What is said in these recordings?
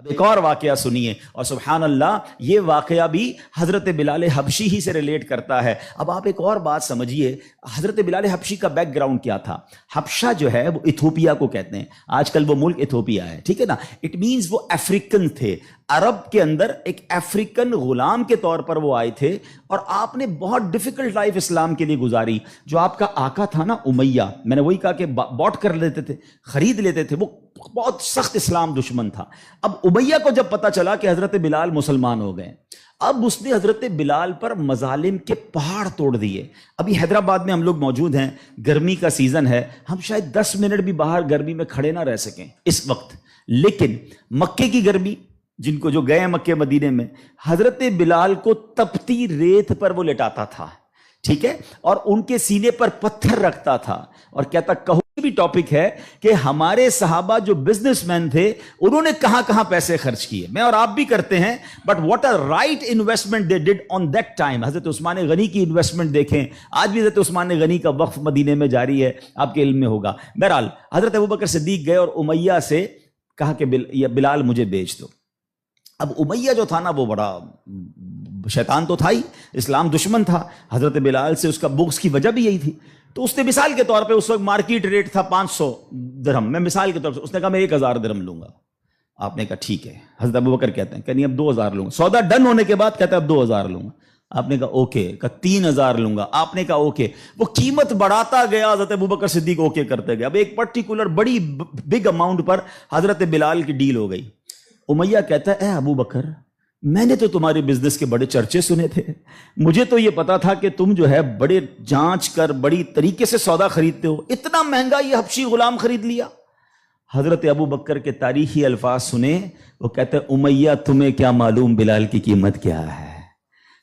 اب ایک اور واقعہ سنیے، اور سبحان اللہ یہ واقعہ بھی حضرت بلال حبشی ہی سے ریلیٹ کرتا ہے۔ اب آپ ایک اور بات سمجھیے، حضرت بلال حبشی کا بیک گراؤنڈ کیا تھا؟ حبشہ جو ہے وہ ایتھوپیا کو کہتے ہیں، آج کل وہ ملک ایتھوپیا ہے، ٹھیک ہے نا؟ اٹ مینز وہ افریقن تھے، عرب کے اندر ایک افریقن غلام کے طور پر وہ آئے تھے، اور آپ نے بہت ڈیفیکلٹ لائف اسلام کے لیے گزاری۔ جو آپ کا آقا تھا نا امیہ، میں نے وہی کہا کہ باٹ کر لیتے تھے، خرید لیتے تھے، وہ بہت سخت اسلام دشمن تھا۔ اب امیہ کو جب پتا چلا کہ حضرت بلال مسلمان ہو گئے، اب اس نے حضرت بلال پر مظالم کے پہاڑ توڑ دیے۔ ابھی حیدرآباد میں ہم لوگ موجود ہیں، گرمی کا سیزن ہے، ہم شاید 10 منٹ بھی باہر گرمی میں کھڑے نہ رہ سکیں اس وقت، لیکن مکے کی گرمی، جن کو جو گئے ہیں مکے مدینے میں، حضرت بلال کو تپتی ریت پر وہ لٹاتا تھا، ٹھیک ہے، اور ان کے سینے پر پتھر رکھتا تھا، اور کہتا کہو بھی ٹاپک ہے کہ ہمارے صحابہ جو بزنس مین تھے انہوں نے کہاں کہاں پیسے خرچ کیے، میں اور آپ بھی کرتے ہیں، but what a right investment they did on that time. Hazrat Usman غنی کی انویسٹمنٹ دیکھیں، آج بھی حضرت عثمان غنی کا وقف مدینے میں جاری ہے، آپ کے علم میں ہوگا۔ بہرحال حضرت ابوبکر صدیق گئے اور امیہ سے کہا کہ بلال مجھے بیچ دو۔ اب امیہ جو تھا نا وہ بڑا شیطان تو تھا ہی، اسلام دشمن تھا، حضرت بلال سے اس کا بغض کی وجہ بھی یہی تھی۔ تو اس نے مثال کے طور پہ، اس وقت مارکیٹ ریٹ تھا 500 درہم، میں مثال کے طور پہ اس نے کہا میں 1000 درہم لوں گا۔ آپ نے کہا ٹھیک ہے۔ حضرت ابوبکر کہتے ہیں کہ نہیں اب 2000 لوں گا۔ سودا ڈن ہونے کے بعد کہتا ہے اب 2000 لوں گا۔ آپ نے کہا اوکے، کہا 3000 لوں گا۔ آپ نے کہا اوکے۔ وہ قیمت بڑھاتا گیا، حضرت ابوبکر صدیق اوکے کرتے گئے۔ اب ایک پرٹیکولر بڑی بگ اماؤنٹ پر حضرت بلال کی ڈیل ہو گئی۔ امیہ کہتا ہے اے ابوبکر، میں نے تو تمہارے بزنس کے بڑے چرچے سنے تھے، مجھے تو یہ پتا تھا کہ تم جو ہے بڑے جانچ کر بڑی طریقے سے سودا خریدتے ہو، اتنا مہنگا یہ حبشی غلام خرید لیا۔ حضرت ابوبکر کے تاریخی الفاظ سنے، وہ کہتے ہیں امیہ تمہیں کیا معلوم بلال کی قیمت کیا ہے،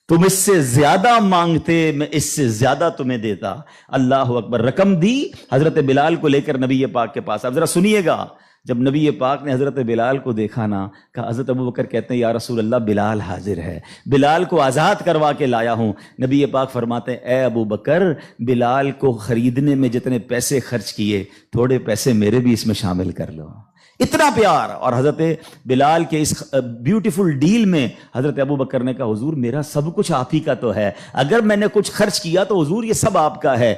تم اس سے زیادہ مانگتے میں اس سے زیادہ تمہیں دیتا۔ اللہ اکبر۔ رقم دی حضرت بلال کو لے کر نبی پاک کے پاس۔ اب ذرا سنیے گا، جب نبی پاک نے حضرت بلال کو دیکھا نا، کہ حضرت ابوبکر کہتے ہیں یا رسول اللہ بلال حاضر ہے، بلال کو آزاد کروا کے لایا ہوں۔ نبی پاک فرماتے ہیں اے ابوبکر، بلال کو خریدنے میں جتنے پیسے خرچ کیے، تھوڑے پیسے میرے بھی اس میں شامل کر لو۔ اتنا پیار۔ اور حضرت بلال کے اس بیوٹیفل ڈیل میں حضرت ابوبکر نے کہا حضور میرا سب کچھ آپ ہی کا تو ہے، اگر میں نے کچھ خرچ کیا تو حضور یہ سب آپ کا ہے۔